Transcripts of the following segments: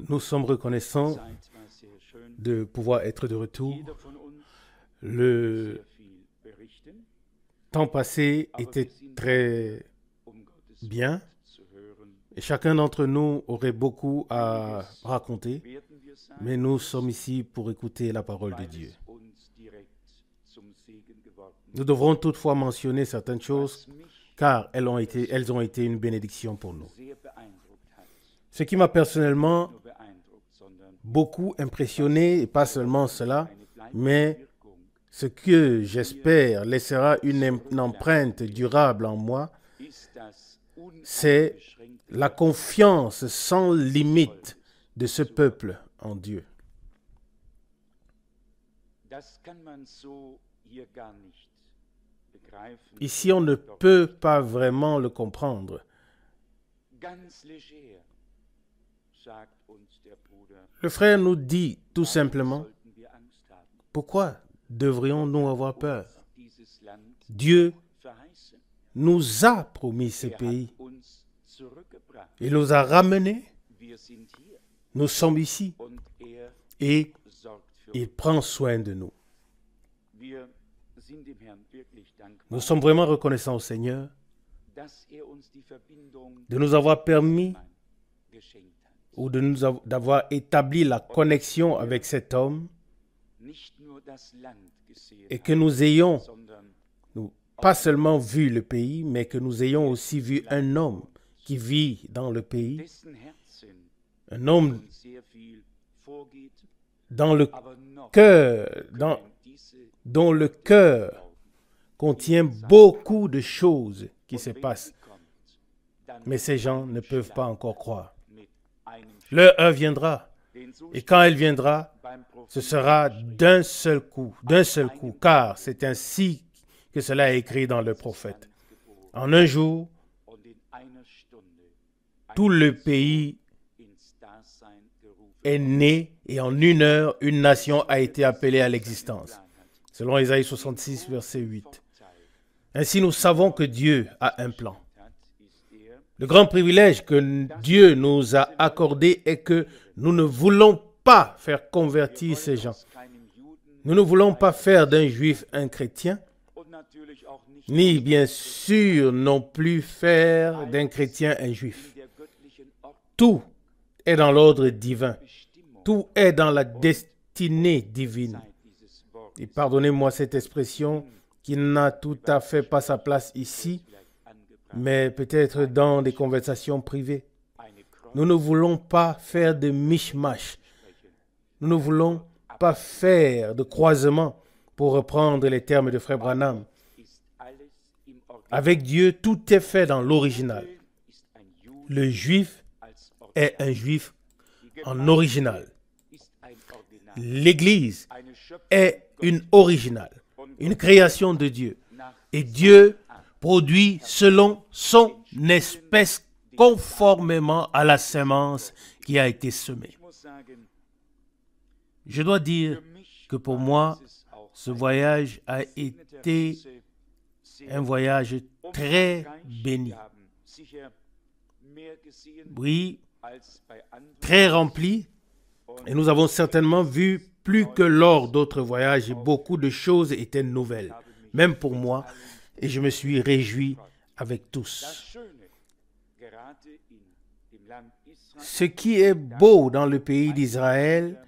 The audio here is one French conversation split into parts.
Nous sommes reconnaissants de pouvoir être de retour. Le temps passé était très bien et chacun d'entre nous aurait beaucoup à raconter, mais nous sommes ici pour écouter la parole de Dieu. Nous devrons toutefois mentionner certaines choses car elles ont été une bénédiction pour nous. Ce qui m'a personnellement beaucoup impressionné, et pas seulement cela, mais ce que j'espère laissera une empreinte durable en moi, c'est la confiance sans limite de ce peuple en Dieu. Ici, on ne peut pas vraiment le comprendre. Le frère nous dit tout simplement, pourquoi devrions-nous avoir peur? Dieu nous a promis ce pays. Il nous a ramenés. Nous sommes ici. Et il prend soin de nous. Nous sommes vraiment reconnaissants au Seigneur de nous avoir permis ou d'avoir établi la connexion avec cet homme et que nous ayons pas seulement vu le pays, mais que nous ayons aussi vu un homme qui vit dans le pays, un homme dans le cœur, dont le cœur contient beaucoup de choses qui se passent. Mais ces gens ne peuvent pas encore croire. L'heure viendra, et quand elle viendra, ce sera d'un seul coup, car c'est ainsi que cela est écrit dans le prophète. En un jour, tout le pays est né et en une heure, une nation a été appelée à l'existence. Selon Ésaïe 66, verset 8. Ainsi, nous savons que Dieu a un plan. Le grand privilège que Dieu nous a accordé est que nous ne voulons pas faire convertir ces gens. Nous ne voulons pas faire d'un juif un chrétien, ni bien sûr non plus faire d'un chrétien un juif. Tout est dans l'ordre divin. Tout est dans la destinée divine. Et pardonnez-moi cette expression qui n'a tout à fait pas sa place ici, mais peut-être dans des conversations privées. Nous ne voulons pas faire de mishmash. Nous ne voulons pas faire de croisement, pour reprendre les termes de Frère Branham. Avec Dieu, tout est fait dans l'original. Le juif est un juif en original. L'Église est une originale, une création de Dieu. Et Dieu produit selon son espèce, conformément à la sémence qui a été semée. Je dois dire que pour moi, ce voyage a été un voyage très béni. Oui, très rempli. Et nous avons certainement vu plus que lors d'autres voyages. Beaucoup de choses étaient nouvelles, même pour moi. Et je me suis réjoui avec tous. Ce qui est beau dans le pays d'Israël,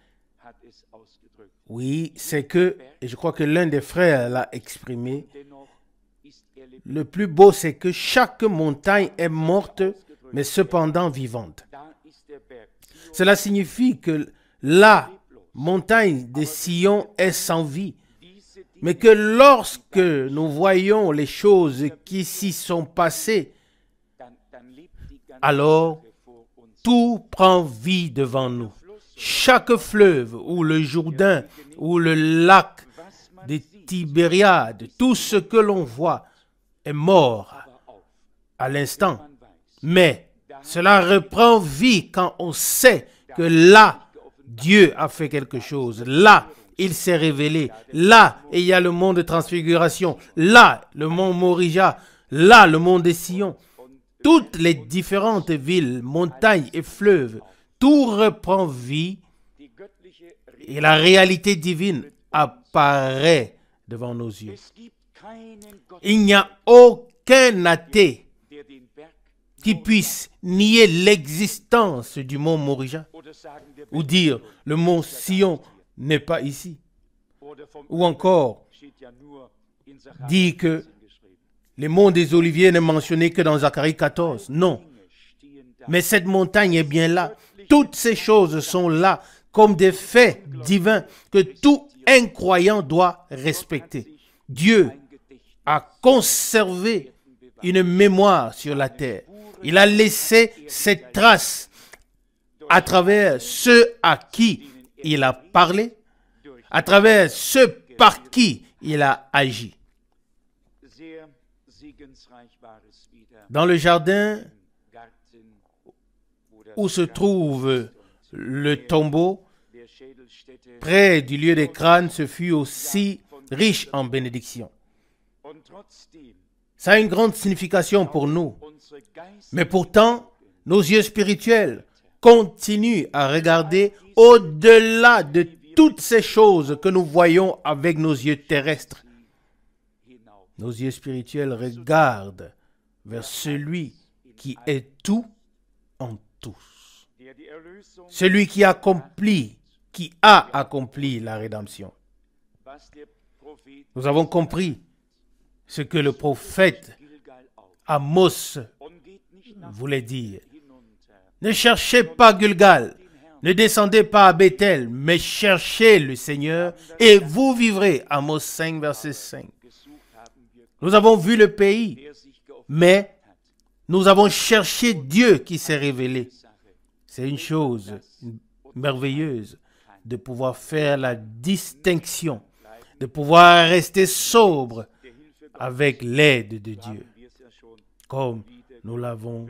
oui, c'est que, et je crois que l'un des frères l'a exprimé, le plus beau, c'est que chaque montagne est morte, mais cependant vivante. Cela signifie que la montagne de Sion est sans vie, mais que lorsque nous voyons les choses qui s'y sont passées, alors tout prend vie devant nous. Chaque fleuve, ou le Jourdain, ou le lac de Tibériade, tout ce que l'on voit est mort à l'instant. Mais cela reprend vie quand on sait que là, Dieu a fait quelque chose. Là, il s'est révélé. Là, il y a le mont de transfiguration. Là, le mont Morija. Là, le mont de Sion. toutes les différentes villes, montagnes et fleuves, tout reprend vie et la réalité divine apparaît devant nos yeux. Il n'y a aucun athée qui puisse nier l'existence du mont Moriah ou dire le mont Sion n'est pas ici, ou encore dire que les monts des Oliviers n'est mentionné que dans Zacharie 14. Non, mais cette montagne est bien là. Toutes ces choses sont là comme des faits divins que tout incroyant doit respecter. Dieu a conservé une mémoire sur la terre. Il a laissé cette trace à travers ceux à qui il a parlé, à travers ceux par qui il a agi. Dans le jardin où se trouve le tombeau, près du lieu des crânes, ce fut aussi riche en bénédictions. Ça a une grande signification pour nous. Mais pourtant, nos yeux spirituels continuent à regarder au-delà de toutes ces choses que nous voyons avec nos yeux terrestres. Nos yeux spirituels regardent vers celui qui est tout en tous. Celui qui a accompli la rédemption. Nous avons compris ce que le prophète Amos voulait dire. Ne cherchez pas Gilgal, ne descendez pas à Bethel, mais cherchez le Seigneur et vous vivrez. Amos 5, verset 5. Nous avons vu le pays, mais nous avons cherché Dieu qui s'est révélé. C'est une chose merveilleuse de pouvoir faire la distinction, de pouvoir rester sobre avec l'aide de Dieu, comme nous l'avons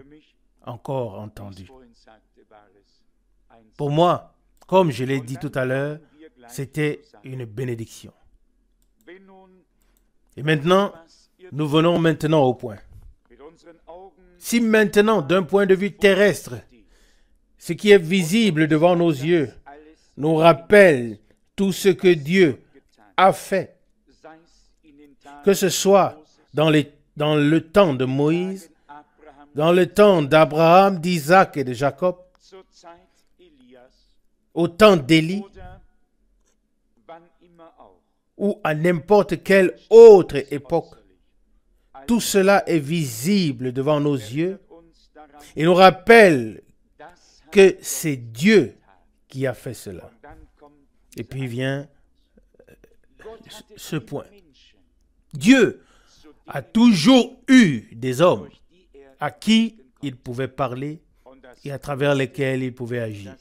encore entendu. Pour moi, comme je l'ai dit tout à l'heure, c'était une bénédiction. Et maintenant, nous venons maintenant au point. Si maintenant, d'un point de vue terrestre, ce qui est visible devant nos yeux nous rappelle tout ce que Dieu a fait, que ce soit dans le temps de Moïse, dans le temps d'Abraham, d'Isaac et de Jacob, au temps d'Élie, ou à n'importe quelle autre époque. Tout cela est visible devant nos yeux et nous rappelle que c'est Dieu qui a fait cela. Et puis vient ce point. Dieu a toujours eu des hommes à qui il pouvait parler et à travers lesquels il pouvait agir.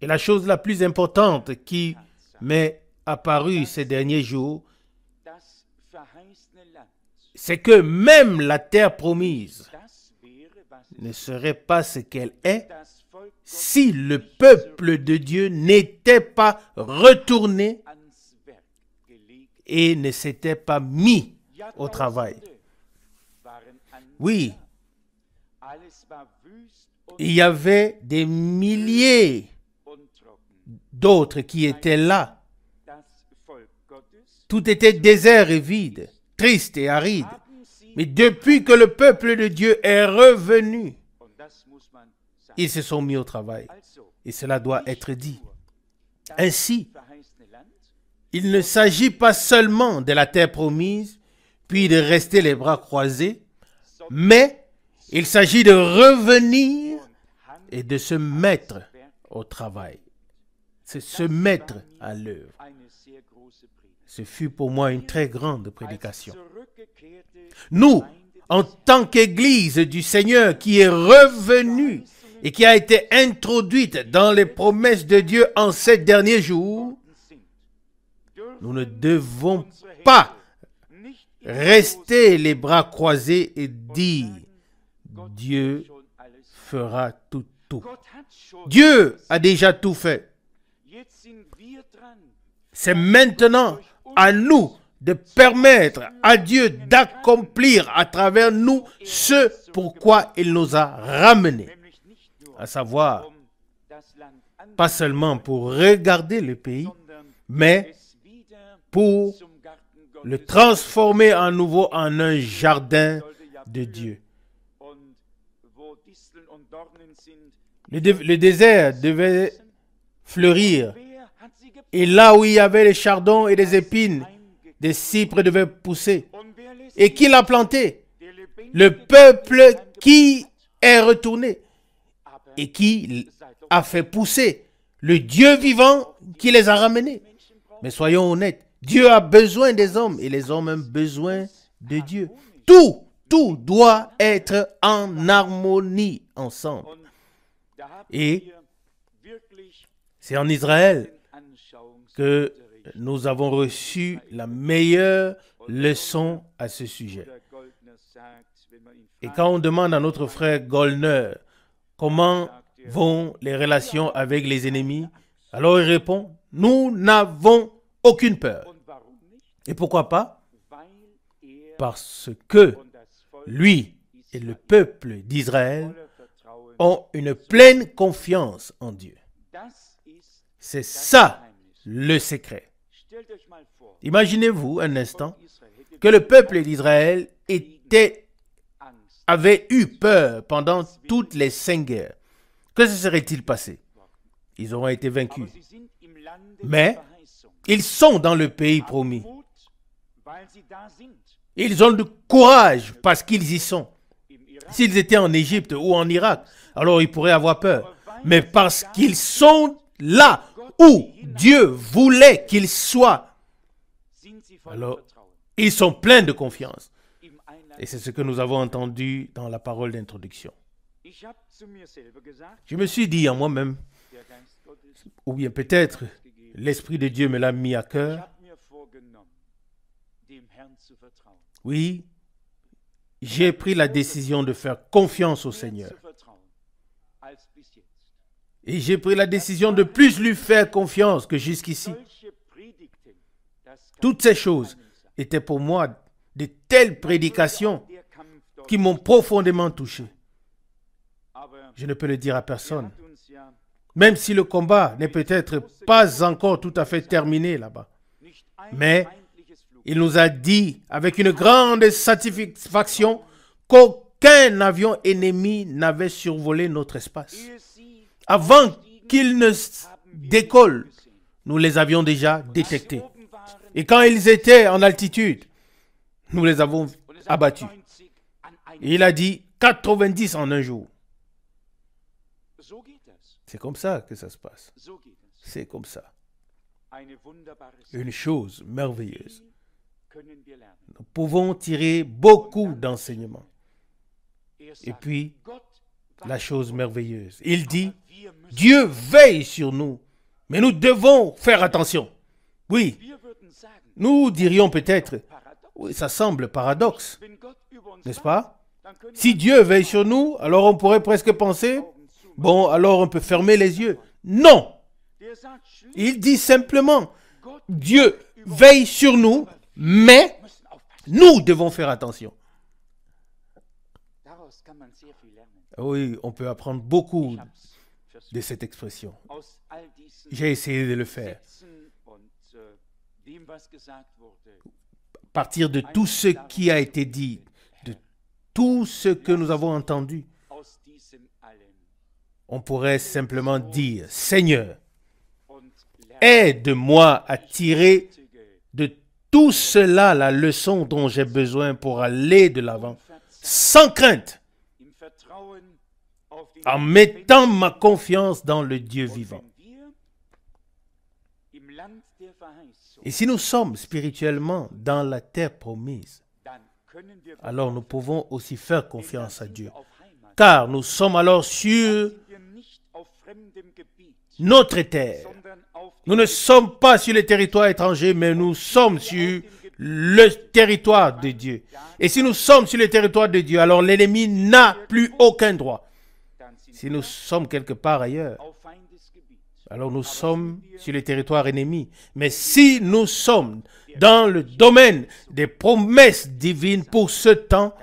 Et la chose la plus importante qui m'est apparue ces derniers jours, c'est que même la terre promise ne serait pas ce qu'elle est si le peuple de Dieu n'était pas retourné et ne s'était pas mis au travail. Oui, il y avait des milliers d'autres qui étaient là. Tout était désert et vide, triste et aride. Mais depuis que le peuple de Dieu est revenu, ils se sont mis au travail. Et cela doit être dit. Ainsi, il ne s'agit pas seulement de la terre promise, puis de rester les bras croisés, mais il s'agit de revenir et de se mettre au travail. C'est se mettre à l'œuvre. Ce fut pour moi une très grande prédication. Nous, en tant qu'Église du Seigneur qui est revenue et qui a été introduite dans les promesses de Dieu en ces derniers jours, nous ne devons pas rester les bras croisés et dire « Dieu fera tout. » Dieu a déjà tout fait. C'est maintenant à nous de permettre à Dieu d'accomplir à travers nous ce pourquoi il nous a ramenés, à savoir, pas seulement pour regarder le pays, mais pour le transformer à nouveau en un jardin de Dieu. Le désert devait fleurir. Et là où il y avait les chardons et des épines, des cypres devaient pousser. Et qui l'a planté? Le peuple qui est retourné et qui a fait pousser le Dieu vivant qui les a ramenés. Mais soyons honnêtes, Dieu a besoin des hommes et les hommes ont besoin de Dieu. Tout doit être en harmonie ensemble. Et c'est en Israël que nous avons reçu la meilleure leçon à ce sujet. Et quand on demande à notre frère Goldner comment vont les relations avec les ennemis, alors il répond, nous n'avons aucune peur. Et pourquoi pas? Parce que lui et le peuple d'Israël ont une pleine confiance en Dieu. C'est ça le secret. Imaginez-vous un instant que le peuple d'Israël avait eu peur pendant toutes les 5 guerres. Que se serait-il passé? Ils auraient été vaincus. Mais ils sont dans le pays promis. Ils ont du courage parce qu'ils y sont. S'ils étaient en Égypte ou en Irak, alors ils pourraient avoir peur. Mais parce qu'ils sont là où Dieu voulait qu'ils soient, alors ils sont pleins de confiance. Et c'est ce que nous avons entendu dans la parole d'introduction. Je me suis dit en moi-même, ou bien peut-être l'Esprit de Dieu me l'a mis à cœur. Oui, j'ai pris la décision de faire confiance au Seigneur. Et j'ai pris la décision de plus lui faire confiance que jusqu'ici. Toutes ces choses étaient pour moi de telles prédications qui m'ont profondément touché. Je ne peux le dire à personne. Même si le combat n'est peut-être pas encore tout à fait terminé là-bas. Mais il nous a dit avec une grande satisfaction qu'aucun avion ennemi n'avait survolé notre espace. Avant qu'ils ne décollent, nous les avions déjà détectés. Et quand ils étaient en altitude, nous les avons abattus. Et il a dit 90 en un jour. C'est comme ça que ça se passe. C'est comme ça. Une chose merveilleuse. Nous pouvons tirer beaucoup d'enseignements. Et puis, la chose merveilleuse. Il dit, Dieu veille sur nous, mais nous devons faire attention. Oui, nous dirions peut-être, oui, ça semble paradoxe, n'est-ce pas? Si Dieu veille sur nous, alors on pourrait presque penser, bon, alors on peut fermer les yeux. Non! Il dit simplement, Dieu veille sur nous, mais nous devons faire attention. Oui, on peut apprendre beaucoup de cette expression. J'ai essayé de le faire. À partir de tout ce qui a été dit, de tout ce que nous avons entendu, on pourrait simplement dire, Seigneur, aide-moi à tirer de tout cela la leçon dont j'ai besoin pour aller de l'avant, sans crainte, en mettant ma confiance dans le Dieu vivant. Et si nous sommes spirituellement dans la terre promise, alors nous pouvons aussi faire confiance à Dieu. Car nous sommes alors sur notre terre. Nous ne sommes pas sur le territoire étranger, mais nous sommes sur le territoire de Dieu. Et si nous sommes sur le territoire de Dieu, alors l'ennemi n'a plus aucun droit. Si nous sommes quelque part ailleurs, alors nous sommes sur les territoires ennemis. Mais si nous sommes dans le domaine des promesses divines pour ce temps,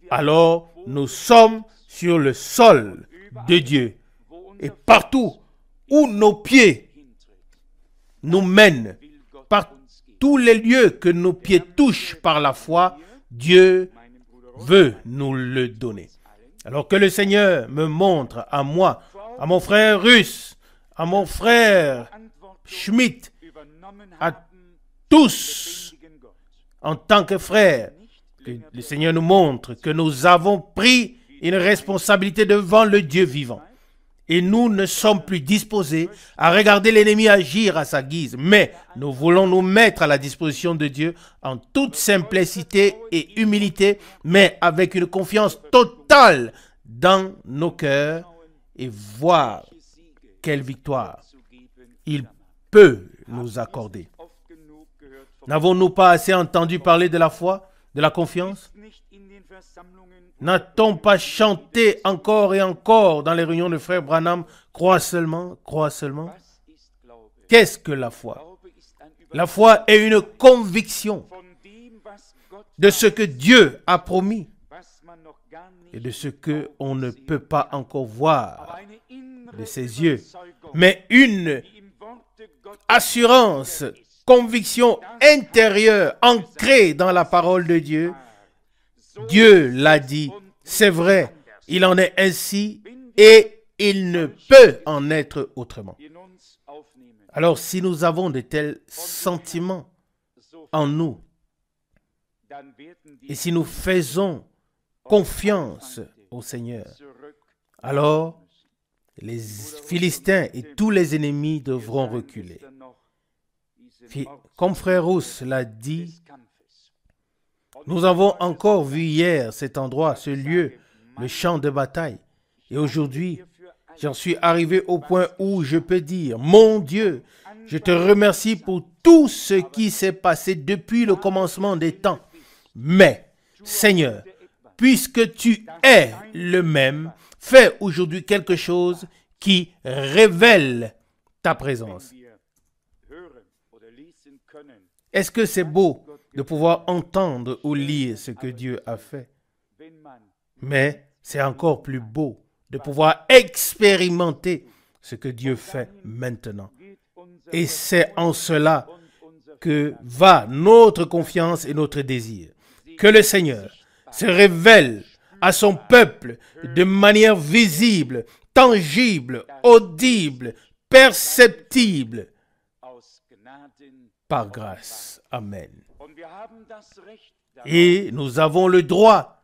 alors nous sommes sur le sol de Dieu. Et partout où nos pieds nous mènent, par tous les lieux que nos pieds touchent par la foi, Dieu veut nous le donner. Alors que le Seigneur me montre à moi, à mon frère Russe, à mon frère Schmidt, à tous en tant que frères, que le Seigneur nous montre que nous avons pris une responsabilité devant le Dieu vivant. Et nous ne sommes plus disposés à regarder l'ennemi agir à sa guise, mais nous voulons nous mettre à la disposition de Dieu en toute simplicité et humilité, mais avec une confiance totale dans nos cœurs et voir quelle victoire il peut nous accorder. N'avons-nous pas assez entendu parler de la foi, de la confiance? N'a-t-on pas chanté encore et encore dans les réunions de frère Branham, crois seulement, crois seulement? Qu'est-ce que la foi? La foi est une conviction de ce que Dieu a promis et de ce qu'on ne peut pas encore voir de ses yeux, mais une assurance, conviction intérieure ancrée dans la parole de Dieu. Dieu l'a dit, c'est vrai, il en est ainsi et il ne peut en être autrement. Alors si nous avons de tels sentiments en nous et si nous faisons confiance au Seigneur, alors les Philistins et tous les ennemis devront reculer. Comme frère Rousse l'a dit, nous avons encore vu hier cet endroit, ce lieu, le champ de bataille. Et aujourd'hui, j'en suis arrivé au point où je peux dire, mon Dieu, je te remercie pour tout ce qui s'est passé depuis le commencement des temps. Mais, Seigneur, puisque tu es le même, fais aujourd'hui quelque chose qui révèle ta présence. Est-ce que c'est beau de pouvoir entendre ou lire ce que Dieu a fait? Mais c'est encore plus beau de pouvoir expérimenter ce que Dieu fait maintenant. Et c'est en cela que va notre confiance et notre désir. Que le Seigneur se révèle à son peuple de manière visible, tangible, audible, perceptible, par grâce. Amen. Et nous avons le droit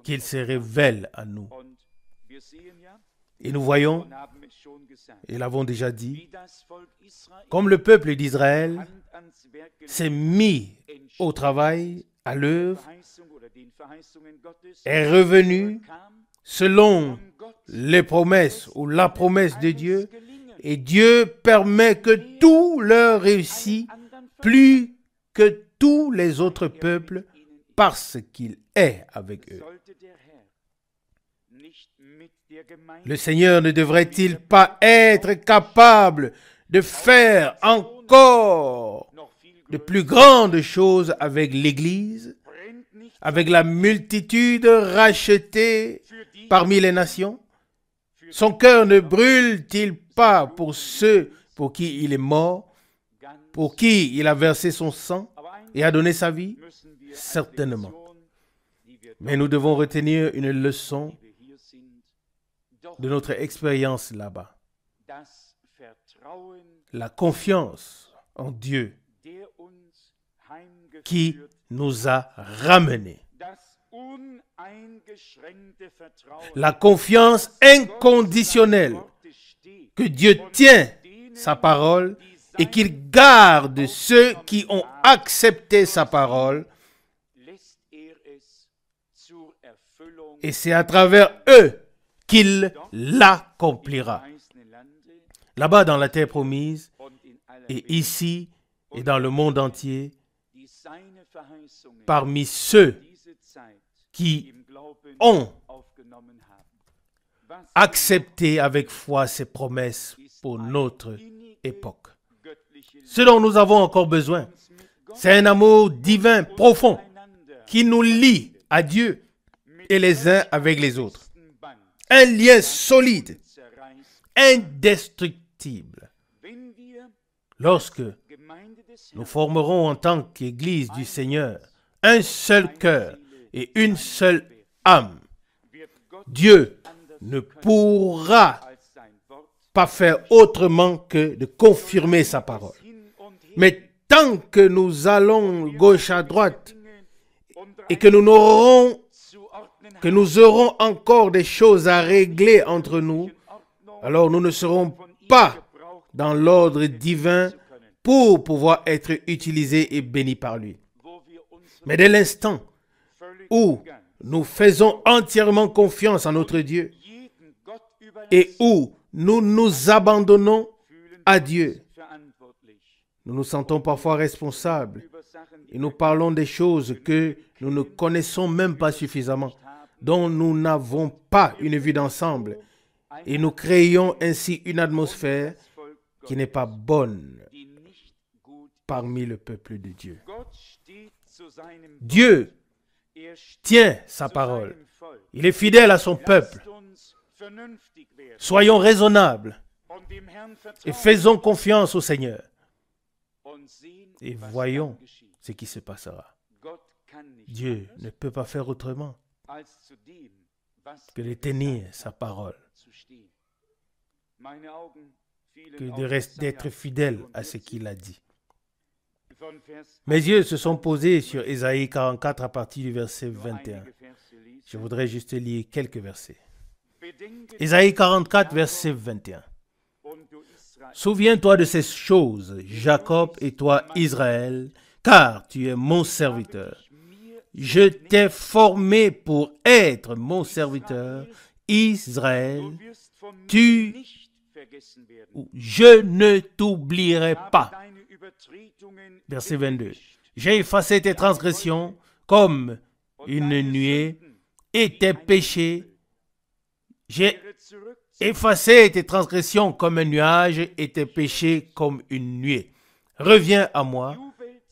qu'il se révèle à nous. Et nous voyons, et l'avons déjà dit, comme le peuple d'Israël s'est mis au travail, à l'œuvre, est revenu selon les promesses ou la promesse de Dieu, et Dieu permet que tout leur réussit plus que tous les autres peuples parce qu'il est avec eux. Le Seigneur ne devrait-il pas être capable de faire encore de plus grandes choses avec l'Église, avec la multitude rachetée parmi les nations? Son cœur ne brûle-t-il pas pour ceux pour qui il est mort, pour qui il a versé son sang et a donné sa vie? Certainement. Mais nous devons retenir une leçon de notre expérience là-bas. La confiance en Dieu qui nous a ramenés. La confiance inconditionnelle que Dieu tient sa parole et qu'il garde ceux qui ont accepté sa parole. Et c'est à travers eux qu'il l'accomplira. Là-bas dans la terre promise, et ici et dans le monde entier, parmi ceux qui ont accepté avec foi ses promesses pour notre époque. Ce dont nous avons encore besoin, c'est un amour divin profond qui nous lie à Dieu et les uns avec les autres. Un lien solide, indestructible. Lorsque nous formerons en tant qu'Église du Seigneur un seul cœur et une seule âme, Dieu ne pourra pas faire autrement que de confirmer sa parole. Mais tant que nous allons gauche à droite et que nous aurons encore des choses à régler entre nous, alors nous ne serons pas dans l'ordre divin pour pouvoir être utilisés et bénis par lui. Mais dès l'instant où nous faisons entièrement confiance en notre Dieu et où nous nous abandonnons à Dieu, nous nous sentons parfois responsables et nous parlons des choses que nous ne connaissons même pas suffisamment, dont nous n'avons pas une vue d'ensemble, et nous créons ainsi une atmosphère qui n'est pas bonne parmi le peuple de Dieu. Dieu tient sa parole. Il est fidèle à son peuple. Soyons raisonnables et faisons confiance au Seigneur. Et voyons ce qui se passera. Dieu ne peut pas faire autrement que de tenir sa parole, que d'être fidèle à ce qu'il a dit. Mes yeux se sont posés sur Ésaïe 44 à partir du verset 21. Je voudrais juste lire quelques versets. Ésaïe 44, verset 21. Souviens-toi de ces choses, Jacob, et toi, Israël, car tu es mon serviteur. Je t'ai formé pour être mon serviteur, Israël. Je ne t'oublierai pas. Verset 22. J'ai effacé tes transgressions comme une nuée et tes péchés. J'ai effacé tes transgressions comme un nuage et tes péchés comme une nuée. Reviens à moi,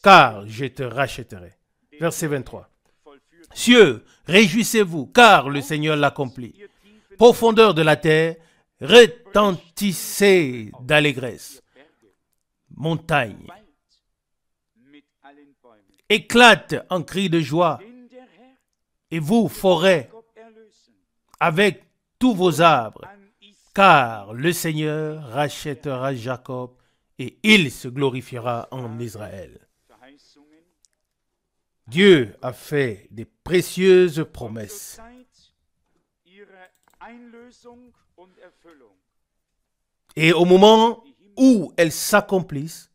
car je te rachèterai. Verset 23. Cieux, réjouissez-vous, car le Seigneur l'accomplit. Profondeur de la terre, retentissez d'allégresse. Montagne, éclate en cris de joie. Et vous, forêts, avec tous vos arbres, car le Seigneur rachètera Jacob et il se glorifiera en Israël. Dieu a fait des précieuses promesses. Et au moment où elles s'accomplissent,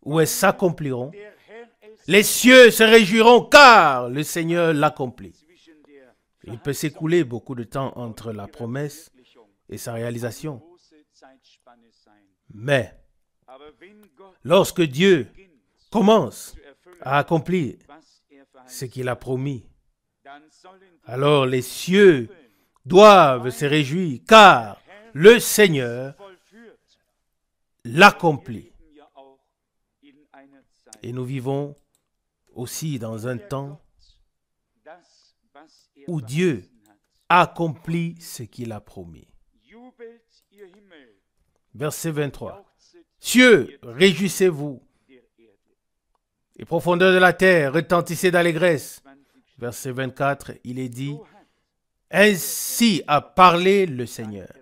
où elles s'accompliront, les cieux se réjouiront car le Seigneur l'accomplit. Il peut s'écouler beaucoup de temps entre la promesse et sa réalisation. Mais lorsque Dieu commence à accomplir ce qu'il a promis, alors les cieux doivent se réjouir car le Seigneur l'accomplit. Et nous vivons aussi dans un temps où Dieu accomplit ce qu'il a promis. Verset 23. Cieux, réjouissez-vous. Et profondeur de la terre, retentissez d'allégresse. Verset 24, il est dit, ainsi a parlé le Seigneur,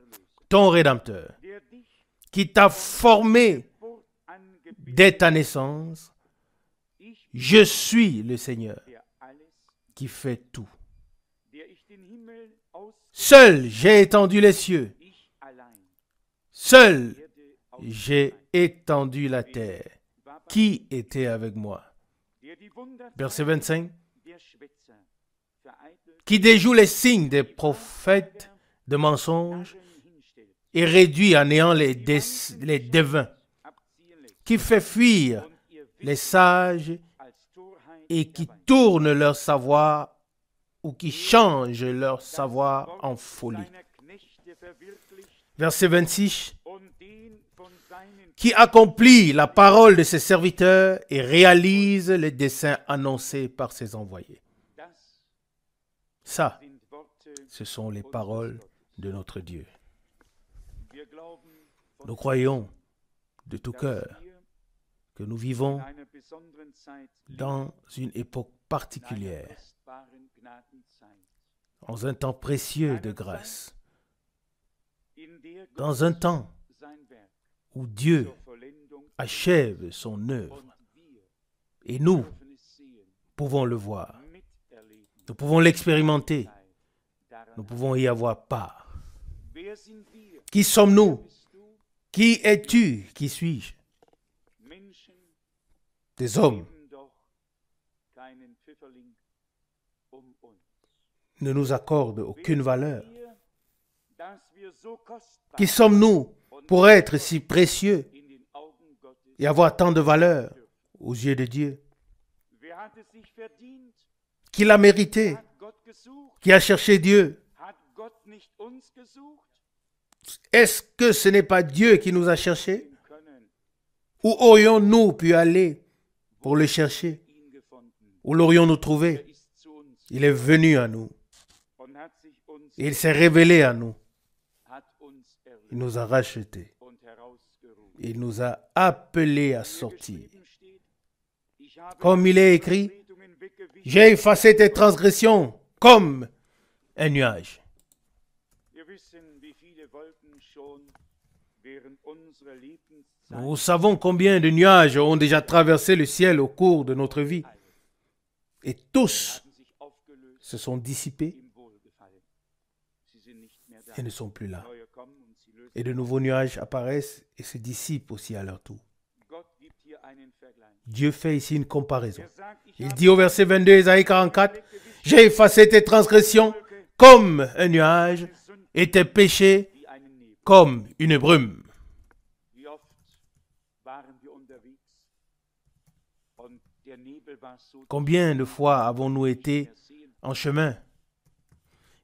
ton Rédempteur, qui t'a formé dès ta naissance. Je suis le Seigneur qui fait tout. Seul j'ai étendu les cieux. Seul j'ai étendu la terre. Qui était avec moi? Verset 25. Qui déjoue les signes des prophètes de mensonges et réduit à néant les devins. Qui fait fuir les sages et qui tourne leur savoir ou qui change leur savoir en folie. Verset 26. qui accomplit la parole de ses serviteurs et réalise les desseins annoncés par ses envoyés. Ça, ce sont les paroles de notre Dieu. Nous croyons de tout cœur que nous vivons dans une époque particulière, dans un temps précieux de grâce, dans un temps où Dieu achève son œuvre et nous pouvons le voir, nous pouvons l'expérimenter, nous pouvons y avoir part. Qui sommes-nous? Qui es-tu? Qui suis-je? Des hommes ne nous accordent aucune valeur. Qui sommes-nous pour être si précieux et avoir tant de valeur aux yeux de Dieu? Qui l'a mérité? Qui a cherché Dieu? Est-ce que ce n'est pas Dieu qui nous a cherchés? Où aurions-nous pu aller pour le chercher? Où l'aurions-nous trouvé? Il est venu à nous. Il s'est révélé à nous. Il nous a rachetés. Il nous a appelés à sortir. Comme il est écrit, j'ai effacé tes transgressions comme un nuage. Nous savons combien de nuages ont déjà traversé le ciel au cours de notre vie. Et tous se sont dissipés et ne sont plus là. Et de nouveaux nuages apparaissent et se dissipent aussi à leur tour. Dieu fait ici une comparaison. Il dit au verset 22, Ésaïe 44, « J'ai effacé tes transgressions comme un nuage et tes péchés comme une brume. » Combien de fois avons-nous été en chemin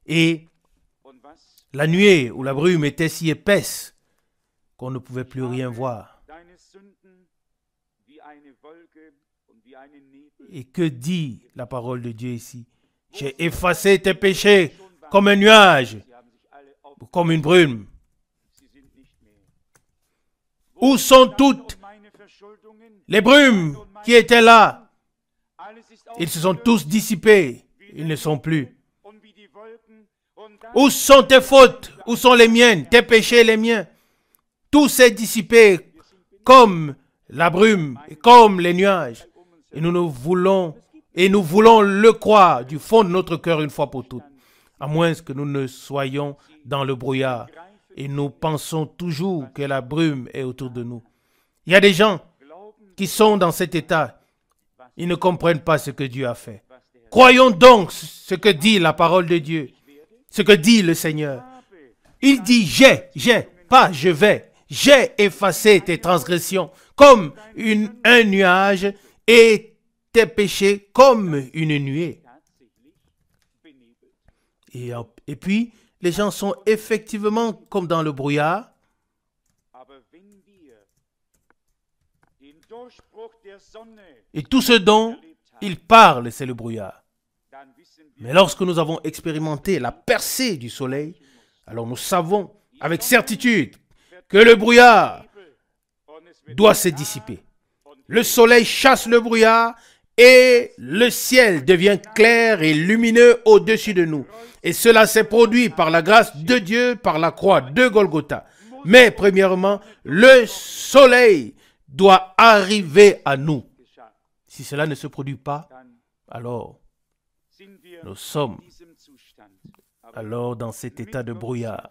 et la nuée ou la brume était si épaisse qu'on ne pouvait plus rien voir. Et que dit la parole de Dieu ici? J'ai effacé tes péchés comme un nuage, comme une brume. Où sont toutes les brumes qui étaient là? Ils se sont tous dissipés. Ils ne sont plus. Où sont tes fautes? Où sont les miennes? Tes péchés, les miens? Tout s'est dissipé comme la brume et comme les nuages. Et nous voulons le croire du fond de notre cœur une fois pour toutes. À moins que nous ne soyons dans le brouillard et nous pensons toujours que la brume est autour de nous. Il y a des gens qui sont dans cet état. Ils ne comprennent pas ce que Dieu a fait. Croyons donc ce que dit la parole de Dieu, ce que dit le Seigneur. Il dit, pas je vais. J'ai effacé tes transgressions comme un nuage et tes péchés comme une nuée. Et puis, les gens sont effectivement comme dans le brouillard. Et tout ce dont ils parlent, c'est le brouillard. Mais lorsque nous avons expérimenté la percée du soleil, alors nous savons avec certitude que le brouillard doit se dissiper. Le soleil chasse le brouillard et le ciel devient clair et lumineux au-dessus de nous. Et cela s'est produit par la grâce de Dieu, par la croix de Golgotha. Mais premièrement, le soleil doit arriver à nous. Si cela ne se produit pas, alors nous sommes dans cet état de brouillard.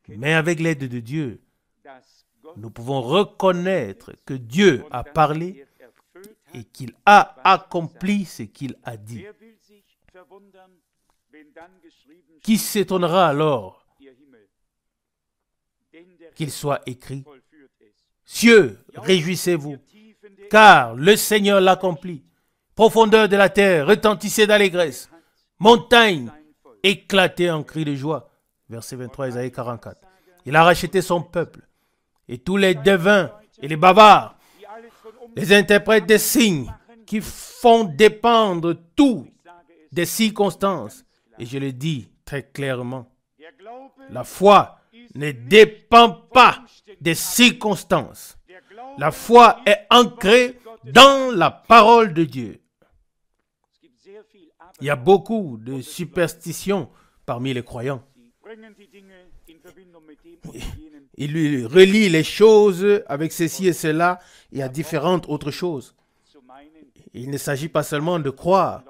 Mais avec l'aide de Dieu, nous pouvons reconnaître que Dieu a parlé et qu'il a accompli ce qu'il a dit. Qui s'étonnera alors qu'il soit écrit « Cieux, réjouissez-vous, car le Seigneur l'accomplit. Profondeur de la terre, retentissez d'allégresse. Montagne, éclatez en cris de joie. » Verset 23, Ésaïe 44. Il a racheté son peuple. et tous les devins et les bavards, les interprètes des signes qui font dépendre tout des circonstances. Et je le dis très clairement, la foi ne dépend pas des circonstances. La foi est ancrée dans la parole de Dieu. Il y a beaucoup de superstitions parmi les croyants. Il lui relie les choses avec ceci et cela et à différentes autres choses. Il ne s'agit pas seulement de croire,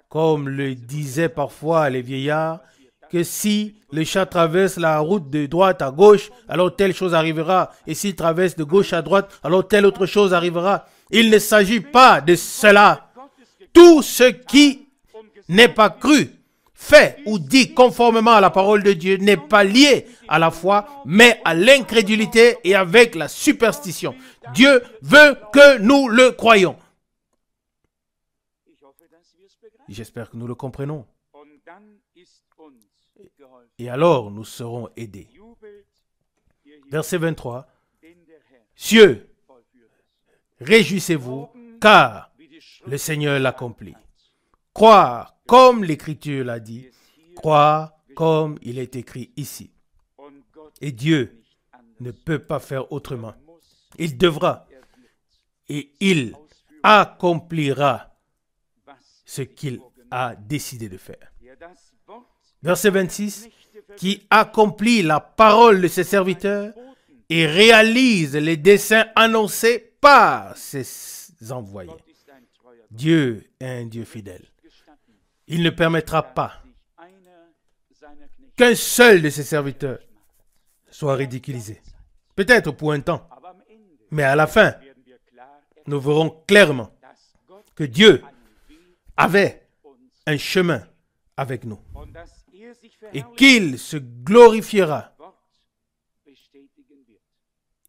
comme le disaient parfois les vieillards, que si le chat traverse la route de droite à gauche, alors telle chose arrivera. Et s'il traverse de gauche à droite, alors telle autre chose arrivera. Il ne s'agit pas de cela. Tout ce qui n'est pas cru, fait ou dit conformément à la parole de Dieu n'est pas lié à la foi, mais à l'incrédulité et avec la superstition. Dieu veut que nous le croyions. J'espère que nous le comprenons. Et alors nous serons aidés. Verset 23. Cieux, réjouissez-vous, car le Seigneur l'accomplit. Croire comme l'Écriture l'a dit, croire comme il est écrit ici. Et Dieu ne peut pas faire autrement. Il devra et il accomplira ce qu'il a décidé de faire. Verset 26, qui accomplit la parole de ses serviteurs et réalise les desseins annoncés par ses envoyés. Dieu est un Dieu fidèle. Il ne permettra pas qu'un seul de ses serviteurs soit ridiculisé. Peut-être pour un temps, mais à la fin, nous verrons clairement que Dieu avait un chemin avec nous et qu'il se glorifiera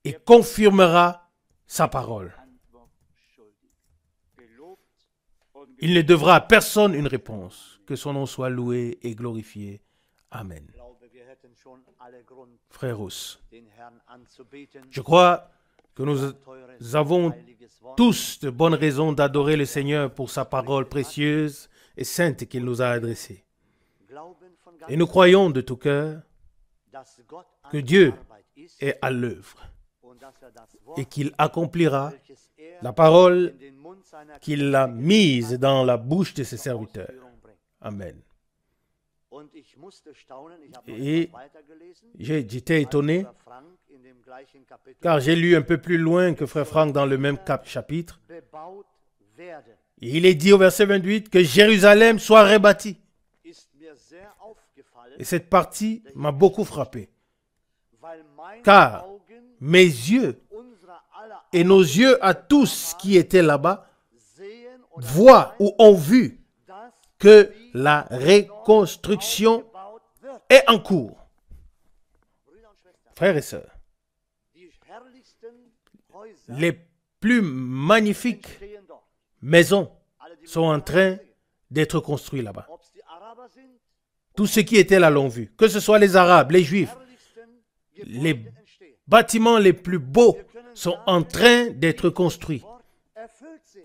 et confirmera sa parole. Il ne devra à personne une réponse. Que son nom soit loué et glorifié. Amen. Frère Rousse, je crois que nous avons tous de bonnes raisons d'adorer le Seigneur pour sa parole précieuse et sainte qu'il nous a adressée. Et nous croyons de tout cœur que Dieu est à l'œuvre et qu'il accomplira la parole qu'il a mise dans la bouche de ses serviteurs. Amen. Et j'étais étonné car j'ai lu un peu plus loin que Frère Franck dans le même chapitre. Et il est dit au verset 28 que Jérusalem soit rebâtie. Et cette partie m'a beaucoup frappé. Car mes yeux et nos yeux à tous qui étaient là-bas voient ou ont vu que la reconstruction est en cours. Frères et sœurs, les plus magnifiques maisons sont en train d'être construites là-bas. Tous ceux qui étaient là l'ont vu, que ce soit les Arabes, les Juifs. Les bâtiments les plus beaux sont en train d'être construits.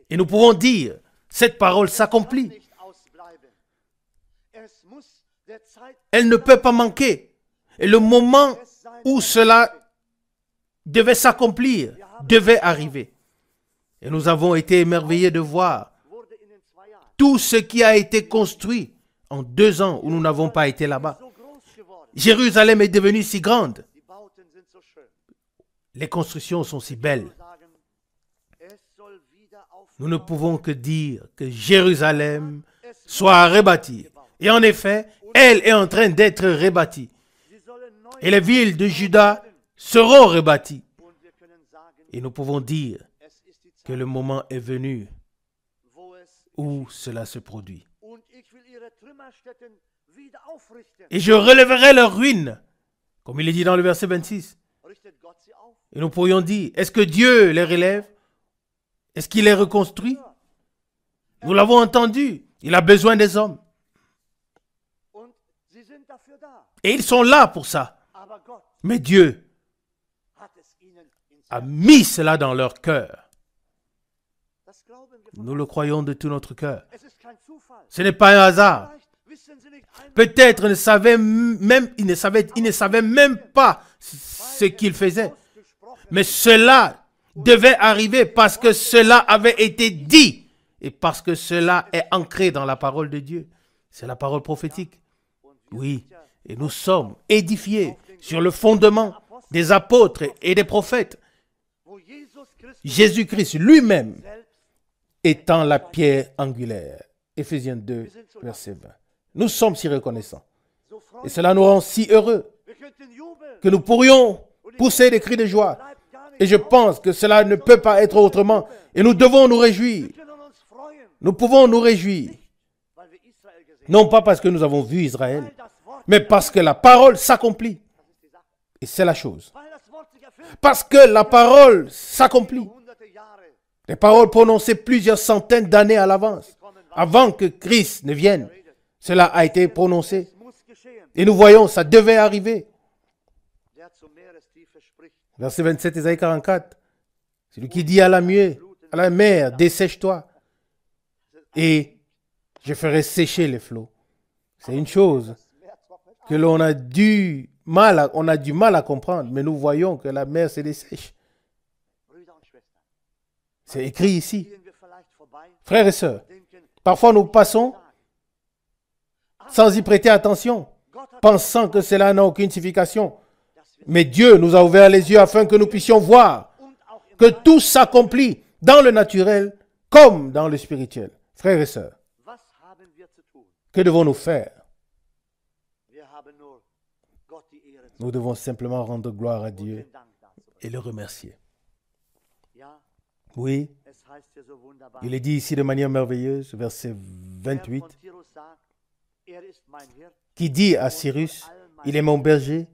Et nous pouvons dire, cette parole s'accomplit. Elle ne peut pas manquer. Et le moment où cela devait s'accomplir, devait arriver. Et nous avons été émerveillés de voir tout ce qui a été construit en 2 ans où nous n'avons pas été là-bas. Jérusalem est devenue si grande. Les constructions sont si belles. Nous ne pouvons que dire que Jérusalem soit rebâtie. Et en effet, elle est en train d'être rebâtie. Et les villes de Juda seront rebâties. Et nous pouvons dire que le moment est venu où cela se produit. Et je relèverai leurs ruines, comme il est dit dans le verset 26. Et nous pourrions dire, est-ce que Dieu les relève? Est-ce qu'il les reconstruit? Nous l'avons entendu, il a besoin des hommes. Et ils sont là pour ça. Mais Dieu a mis cela dans leur cœur. Nous le croyons de tout notre cœur. Ce n'est pas un hasard. Peut-être ils ne savaient même pas ce qu'ils faisaient. Mais cela devait arriver parce que cela avait été dit et parce que cela est ancré dans la parole de Dieu. C'est la parole prophétique. Oui, et nous sommes édifiés sur le fondement des apôtres et des prophètes. Jésus-Christ lui-même étant la pierre angulaire. Éphésiens 2, verset 20. Nous sommes si reconnaissants. Et cela nous rend si heureux que nous pourrions pousser des cris de joie. Et je pense que cela ne peut pas être autrement. Et nous devons nous réjouir. Nous pouvons nous réjouir. Non pas parce que nous avons vu Israël, mais parce que la parole s'accomplit. Et c'est la chose. Parce que la parole s'accomplit. Les paroles prononcées plusieurs centaines d'années à l'avance, avant que Christ ne vienne, cela a été prononcé. Et nous voyons, ça devait arriver. Verset 27, Ésaïe 44. Celui qui dit à la mer, dessèche-toi, et je ferai sécher les flots. C'est une chose que l'on a du mal à comprendre, mais nous voyons que la mer se dessèche. C'est écrit ici. Frères et sœurs, parfois nous passons sans y prêter attention, pensant que cela n'a aucune signification. Mais Dieu nous a ouvert les yeux afin que nous puissions voir que tout s'accomplit dans le naturel comme dans le spirituel. Frères et sœurs, que devons-nous faire? Nous devons simplement rendre gloire à Dieu et le remercier. Oui, il est dit ici de manière merveilleuse, verset 28, qui dit à Cyrus, il est mon berger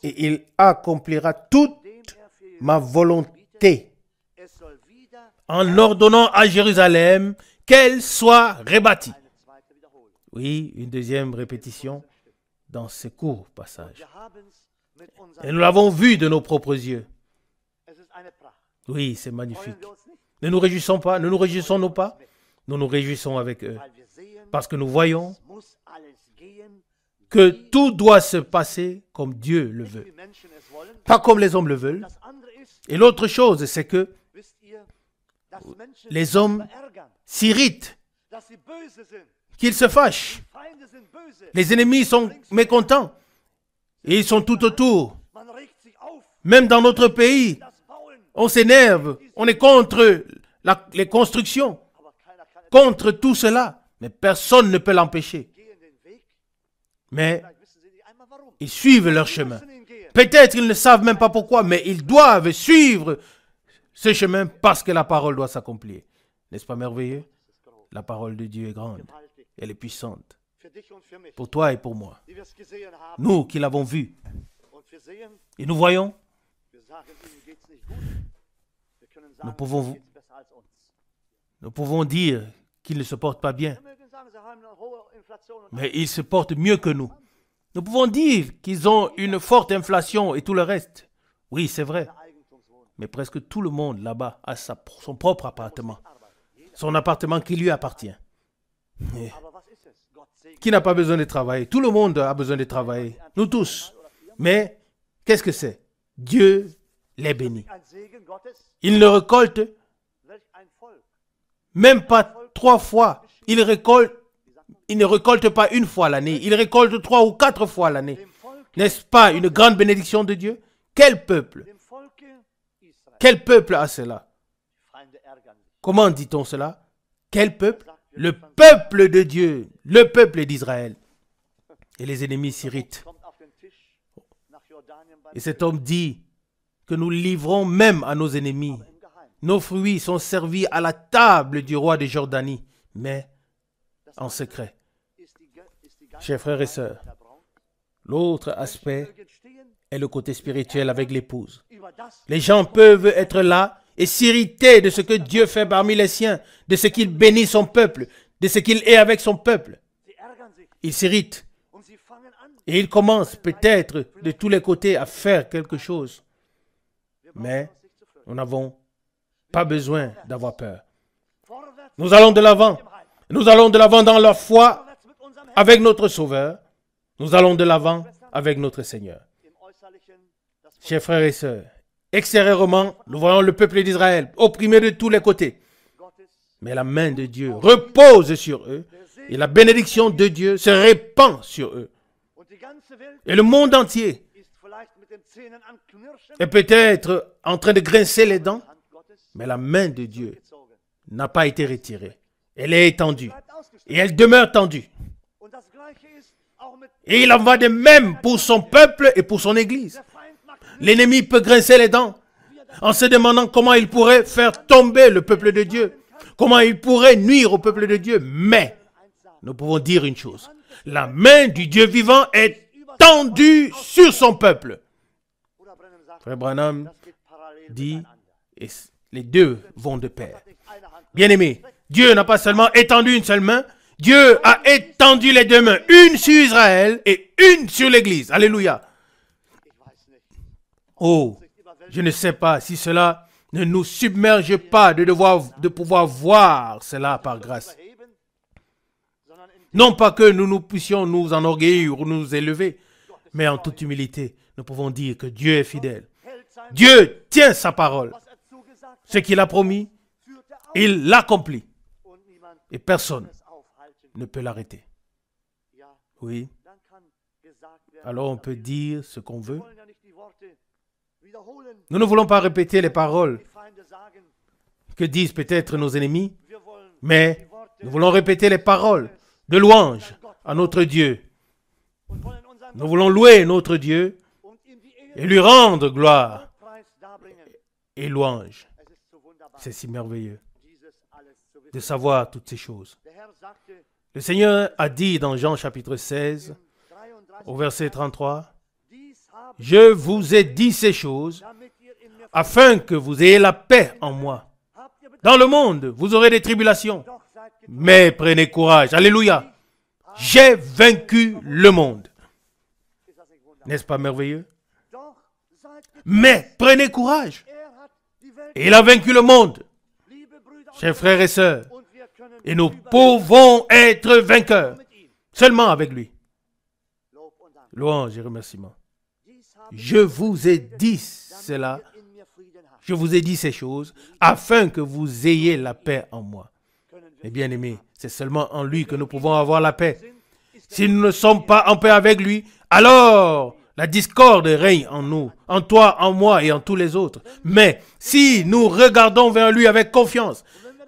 et il accomplira toute ma volonté en ordonnant à Jérusalem qu'elle soit rebâtie. Oui, une deuxième répétition dans ce court passage. Et nous l'avons vu de nos propres yeux. Oui, c'est magnifique. Ne nous réjouissons pas, ne nous réjouissons-nous pas? Nous nous réjouissons avec eux. Parce que nous voyons que tout doit se passer comme Dieu le veut. Pas comme les hommes le veulent. Et l'autre chose, c'est que les hommes s'irritent, qu'ils se fâchent. Les ennemis sont mécontents. Et ils sont tout autour. Même dans notre pays, on s'énerve. On est contre les constructions. Contre tout cela. Mais personne ne peut l'empêcher. Mais ils suivent leur chemin. Peut-être ils ne savent même pas pourquoi, mais ils doivent suivre ce chemin parce que la parole doit s'accomplir. N'est-ce pas merveilleux? La parole de Dieu est grande. Elle est puissante. Pour toi et pour moi. Nous qui l'avons vu. Et nous voyons. Nous pouvons dire qu'ils ne se portent pas bien. Mais ils se portent mieux que nous. Nous pouvons dire qu'ils ont une forte inflation et tout le reste. Oui, c'est vrai. Mais presque tout le monde là-bas a son propre appartement. Son appartement qui lui appartient. Et qui n'a pas besoin de travailler? Tout le monde a besoin de travailler. Nous tous. Mais qu'est-ce que c'est? Dieu les bénit. Il ne récolte même pas 3 fois. Il ne récolte pas une fois l'année. Il récolte 3 ou 4 fois l'année. N'est-ce pas une grande bénédiction de Dieu? Quel peuple? Quel peuple a cela? Comment dit-on cela? Quel peuple? Le peuple de Dieu, le peuple d'Israël. Et les ennemis s'irritent. Et cet homme dit que nous livrons même à nos ennemis. Nos fruits sont servis à la table du roi de Jordanie, mais en secret. Chers frères et sœurs, l'autre aspect est le côté spirituel avec l'épouse. Les gens peuvent être là et s'irriter de ce que Dieu fait parmi les siens, de ce qu'il bénit son peuple, de ce qu'il est avec son peuple. Ils s'irritent et ils commencent peut-être de tous les côtés à faire quelque chose. Mais nous n'avons pas besoin d'avoir peur. Nous allons de l'avant. Nous allons de l'avant dans la foi avec notre Sauveur. Nous allons de l'avant avec notre Seigneur. Chers frères et sœurs, extérieurement, nous voyons le peuple d'Israël opprimé de tous les côtés. Mais la main de Dieu repose sur eux et la bénédiction de Dieu se répand sur eux. Et le monde entier est peut-être en train de grincer les dents, mais la main de Dieu n'a pas été retirée. Elle est étendue et elle demeure tendue. Et il en va de même pour son peuple et pour son Église. L'ennemi peut grincer les dents en se demandant comment il pourrait faire tomber le peuple de Dieu, comment il pourrait nuire au peuple de Dieu. Mais nous pouvons dire une chose, la main du Dieu vivant est tendue sur son peuple. Frère Branham dit, et les deux vont de pair. Bien-aimés, Dieu n'a pas seulement étendu une seule main, Dieu a étendu les deux mains, une sur Israël et une sur l'Église. Alléluia. Oh, je ne sais pas si cela ne nous submerge pas de pouvoir voir cela par grâce. Non pas que nous puissions nous enorgueillir ou nous élever, mais en toute humilité, nous pouvons dire que Dieu est fidèle. Dieu tient sa parole. Ce qu'il a promis, il l'accomplit. Et personne ne peut l'arrêter. Oui. Alors on peut dire ce qu'on veut. Nous ne voulons pas répéter les paroles que disent peut-être nos ennemis, mais nous voulons répéter les paroles de louange à notre Dieu. Nous voulons louer notre Dieu et lui rendre gloire et louange. C'est si merveilleux de savoir toutes ces choses. Le Seigneur a dit dans Jean chapitre 16, au verset 33, « Je vous ai dit ces choses afin que vous ayez la paix en moi. Dans le monde, vous aurez des tribulations, mais prenez courage. » Alléluia. J'ai vaincu le monde. N'est-ce pas merveilleux? Mais prenez courage. Et il a vaincu le monde. Chers frères et sœurs, et nous pouvons être vainqueurs seulement avec lui. Louange et remerciement. Je vous ai dit cela, je vous ai dit ces choses, afin que vous ayez la paix en moi. Et bien aimés, c'est seulement en lui que nous pouvons avoir la paix. Si nous ne sommes pas en paix avec lui, alors la discorde règne en nous, en toi, en moi et en tous les autres. Mais si nous regardons vers lui avec confiance,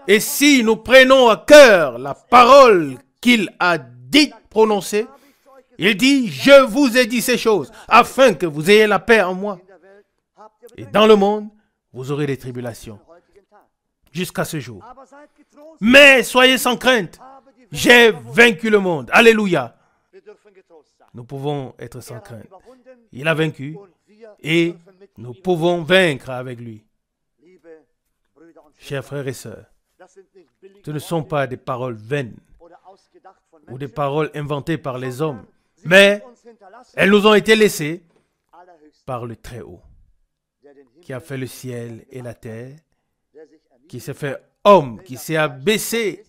et si nous prenons à cœur la parole qu'il a dite, prononcée, il dit, je vous ai dit ces choses, afin que vous ayez la paix en moi. Et dans le monde, vous aurez des tribulations, jusqu'à ce jour. Mais soyez sans crainte, j'ai vaincu le monde. Alléluia. Nous pouvons être sans crainte. Il a vaincu et nous pouvons vaincre avec lui. Chers frères et sœurs, ce ne sont pas des paroles vaines ou des paroles inventées par les hommes, mais elles nous ont été laissées par le Très-Haut, qui a fait le ciel et la terre, qui s'est fait homme, qui s'est abaissé,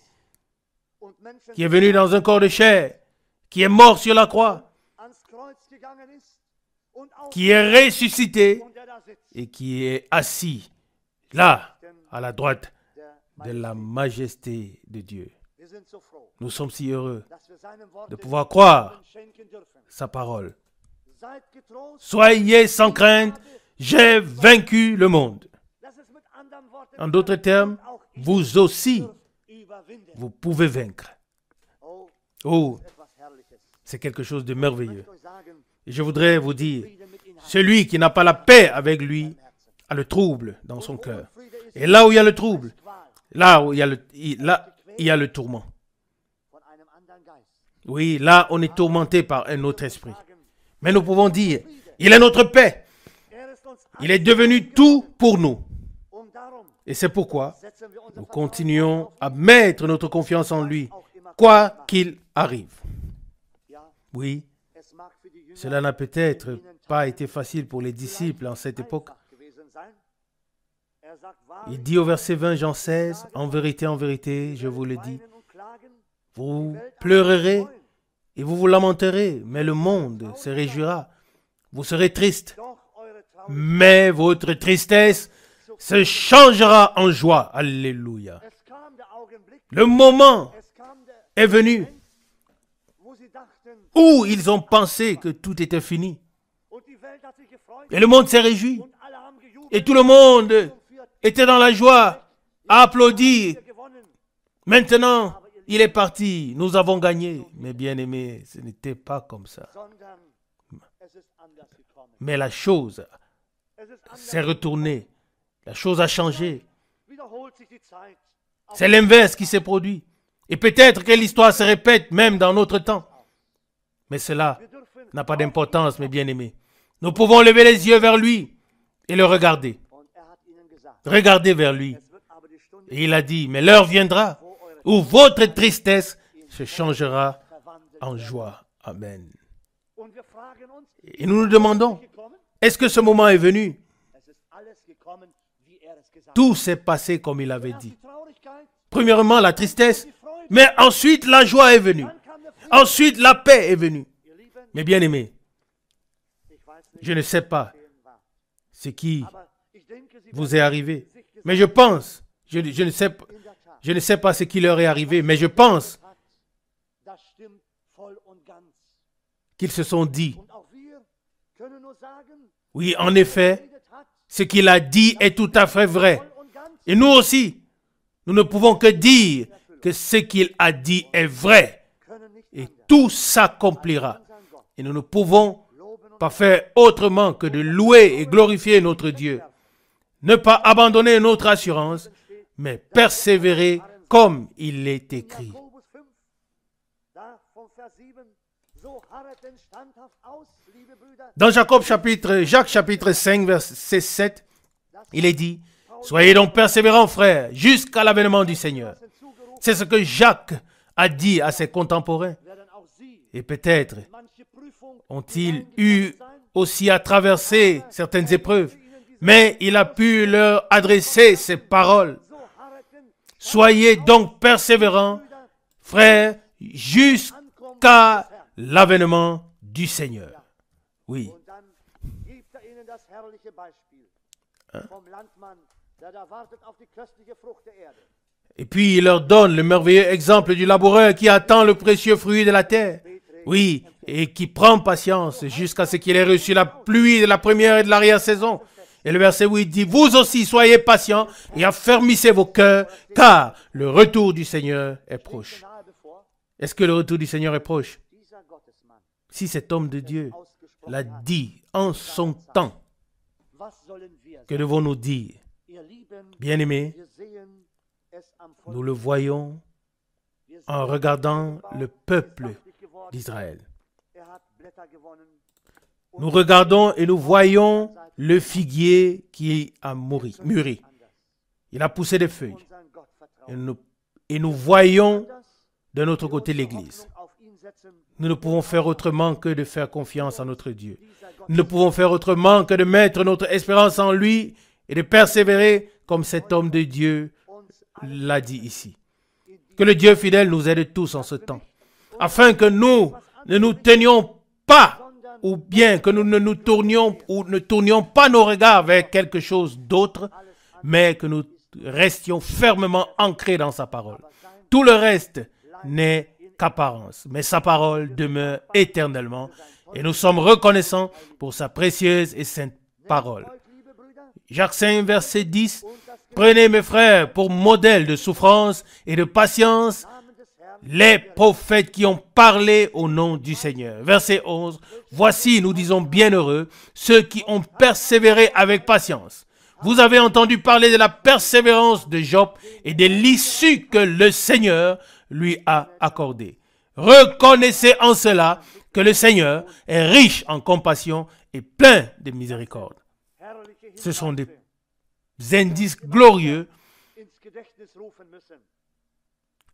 qui est venu dans un corps de chair, qui est mort sur la croix, qui est ressuscité et qui est assis là, à la droite de la majesté de Dieu. Nous sommes si heureux de pouvoir croire sa parole. Soyez sans crainte, j'ai vaincu le monde. En d'autres termes, vous aussi, vous pouvez vaincre. Oh, c'est quelque chose de merveilleux. Et je voudrais vous dire, celui qui n'a pas la paix avec lui a le trouble dans son cœur. Et là où il y a le trouble, là où il y a le tourment. Oui, là on est tourmenté par un autre esprit. Mais nous pouvons dire, il est notre paix. Il est devenu tout pour nous. Et c'est pourquoi nous continuons à mettre notre confiance en lui, quoi qu'il arrive. Oui, cela n'a peut-être pas été facile pour les disciples en cette époque, Il dit au verset 20, Jean 16, « En vérité, je vous le dis, vous pleurerez et vous vous lamenterez, mais le monde se réjouira. Vous serez triste, mais votre tristesse se changera en joie. » Alléluia. Le moment est venu où ils ont pensé que tout était fini. Et le monde s'est réjoui. Et tout le monde était dans la joie, a applaudi. Maintenant, il est parti. Nous avons gagné. Mais bien aimé, ce n'était pas comme ça. Mais la chose s'est retournée. La chose a changé. C'est l'inverse qui s'est produit. Et peut-être que l'histoire se répète même dans notre temps. Mais cela n'a pas d'importance, mes bien-aimés. Nous pouvons lever les yeux vers lui et le regarder. Regardez vers lui. Et il a dit, mais l'heure viendra où votre tristesse se changera en joie. Amen. Et nous nous demandons, est-ce que ce moment est venu? Tout s'est passé comme il avait dit. Premièrement, la tristesse, mais ensuite la joie est venue. Ensuite, la paix est venue. Mais bien aimé, je ne sais pas ce qui vous est arrivé. Mais je pense, je ne sais pas ce qui leur est arrivé, mais je pense qu'ils se sont dit, oui, en effet, ce qu'il a dit est tout à fait vrai. Et nous aussi, nous ne pouvons que dire que ce qu'il a dit est vrai. Et tout s'accomplira. Et nous ne pouvons pas faire autrement que de louer et glorifier notre Dieu. Ne pas abandonner notre assurance, mais persévérer comme il est écrit. Dans Jacques chapitre 5, verset 7, il est dit, « Soyez donc persévérants, frères, jusqu'à l'avènement du Seigneur. » C'est ce que Jacques a dit à ses contemporains. Et peut-être ont-ils eu aussi à traverser certaines épreuves, mais il a pu leur adresser ces paroles. « Soyez donc persévérants, frères, jusqu'à l'avènement du Seigneur. » Oui. Hein? Et puis il leur donne le merveilleux exemple du laboureur qui attend le précieux fruit de la terre. Oui, et qui prend patience jusqu'à ce qu'il ait reçu la pluie de la première et de l'arrière-saison. Et le verset 8 dit, « Vous aussi soyez patients et affermissez vos cœurs, car le retour du Seigneur est proche. » Est-ce que le retour du Seigneur est proche? Si cet homme de Dieu l'a dit en son temps, que devons-nous dire? Bien-aimés, nous le voyons en regardant le peuple d'Israël. Nous regardons et nous voyons le figuier qui a mûri. Il a poussé des feuilles. Et nous voyons de notre côté l'Église. Nous ne pouvons faire autrement que de faire confiance en notre Dieu. Nous ne pouvons faire autrement que de mettre notre espérance en lui et de persévérer comme cet homme de Dieu l'a dit ici. Que le Dieu fidèle nous aide tous en ce temps, afin que nous ne nous tenions pas, ou bien que nous ne tournions pas nos regards vers quelque chose d'autre, mais que nous restions fermement ancrés dans sa parole. Tout le reste n'est qu'apparence, mais sa parole demeure éternellement, et nous sommes reconnaissants pour sa précieuse et sainte parole. Jacques 5, verset 10, « Prenez mes frères pour modèle de souffrance et de patience, les prophètes qui ont parlé au nom du Seigneur. » Verset 11, « Voici, nous disons bienheureux, ceux qui ont persévéré avec patience. Vous avez entendu parler de la persévérance de Job et de l'issue que le Seigneur lui a accordée. Reconnaissez en cela que le Seigneur est riche en compassion et plein de miséricorde. » Ce sont des indices glorieux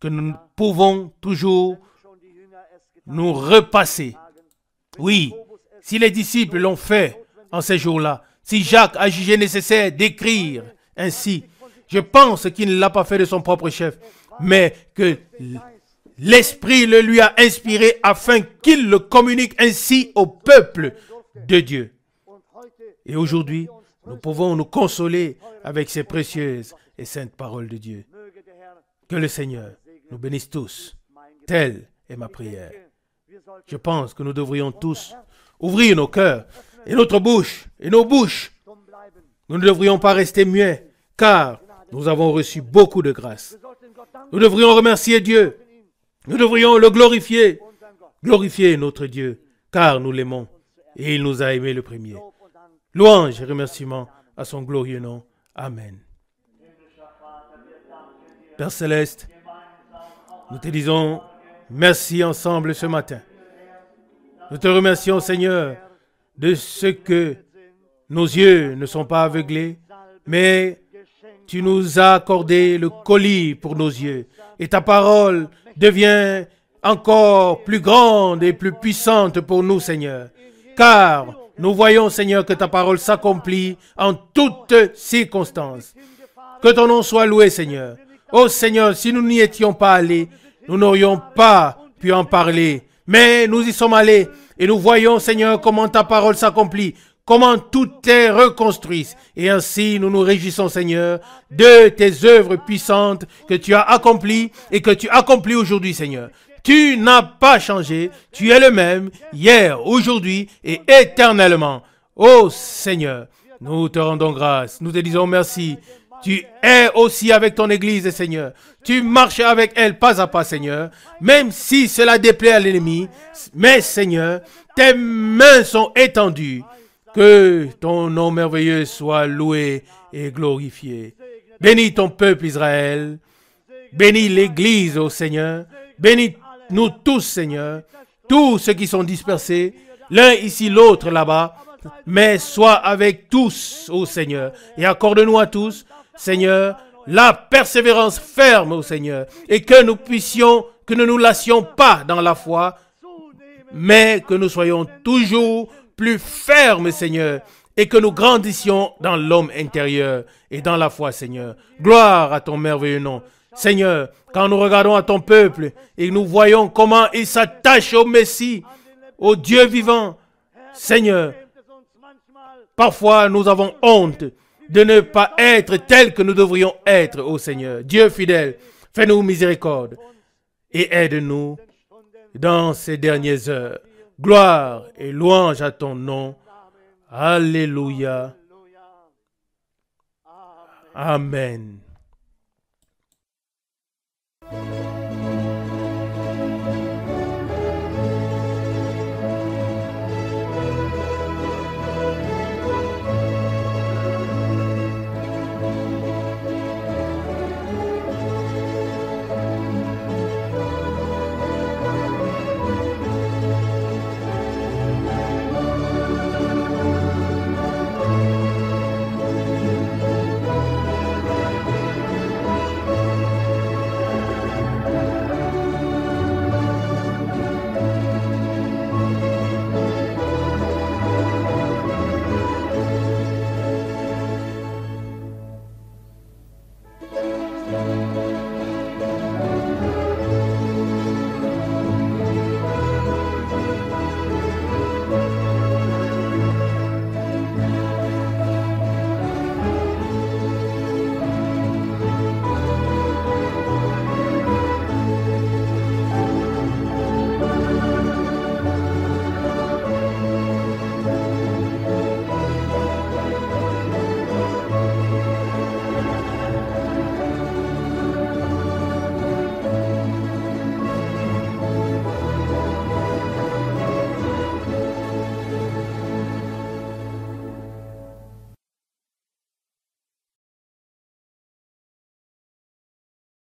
que nous pouvons toujours nous repasser. Oui, si les disciples l'ont fait en ces jours-là, si Jacques a jugé nécessaire d'écrire ainsi. Je pense qu'il ne l'a pas fait de son propre chef, mais que l'Esprit le lui a inspiré afin qu'il le communique ainsi au peuple de Dieu. Et aujourd'hui, nous pouvons nous consoler avec ces précieuses et saintes paroles de Dieu. Que le Seigneur nous bénisse tous. Telle est ma prière. Je pense que nous devrions tous ouvrir nos cœurs et notre bouche et nos bouches. Nous ne devrions pas rester muets, car nous avons reçu beaucoup de grâce. Nous devrions remercier Dieu. Nous devrions le glorifier. Glorifier notre Dieu, car nous l'aimons et il nous a aimés le premier. Louange et remerciements à son glorieux nom. Amen. Père Céleste, nous te disons merci ensemble ce matin. Nous te remercions, Seigneur, de ce que nos yeux ne sont pas aveuglés, mais tu nous as accordé le colis pour nos yeux. Et ta parole devient encore plus grande et plus puissante pour nous, Seigneur. Car nous voyons, Seigneur, que ta parole s'accomplit en toutes circonstances. Que ton nom soit loué, Seigneur. Oh Seigneur, si nous n'y étions pas allés, nous n'aurions pas pu en parler. Mais nous y sommes allés et nous voyons, Seigneur, comment ta parole s'accomplit, comment tout est reconstruit. Et ainsi, nous nous réjouissons, Seigneur, de tes œuvres puissantes que tu as accomplies et que tu accomplis aujourd'hui, Seigneur. Tu n'as pas changé, tu es le même, hier, aujourd'hui et éternellement. Oh Seigneur, nous te rendons grâce, nous te disons merci. Tu es aussi avec ton Église, Seigneur. Tu marches avec elle pas à pas, Seigneur. Même si cela déplaît à l'ennemi. Mais, Seigneur, tes mains sont étendues. Que ton nom merveilleux soit loué et glorifié. Bénis ton peuple Israël. Bénis l'Église, ô Seigneur. Bénis nous tous, Seigneur. Tous ceux qui sont dispersés. L'un ici, l'autre là-bas. Mais sois avec tous, ô Seigneur. Et accorde-nous à tous, Seigneur, la persévérance ferme, ô Seigneur, et que nous puissions, que ne nous lassions pas dans la foi, mais que nous soyons toujours plus fermes, Seigneur, et que nous grandissions dans l'homme intérieur et dans la foi, Seigneur. Gloire à ton merveilleux nom. Seigneur, quand nous regardons à ton peuple et nous voyons comment il s'attache au Messie, au Dieu vivant, Seigneur, parfois nous avons honte de ne pas être tels que nous devrions être, ô Seigneur. Dieu fidèle, fais-nous miséricorde et aide-nous dans ces dernières heures. Gloire et louange à ton nom. Alléluia. Amen.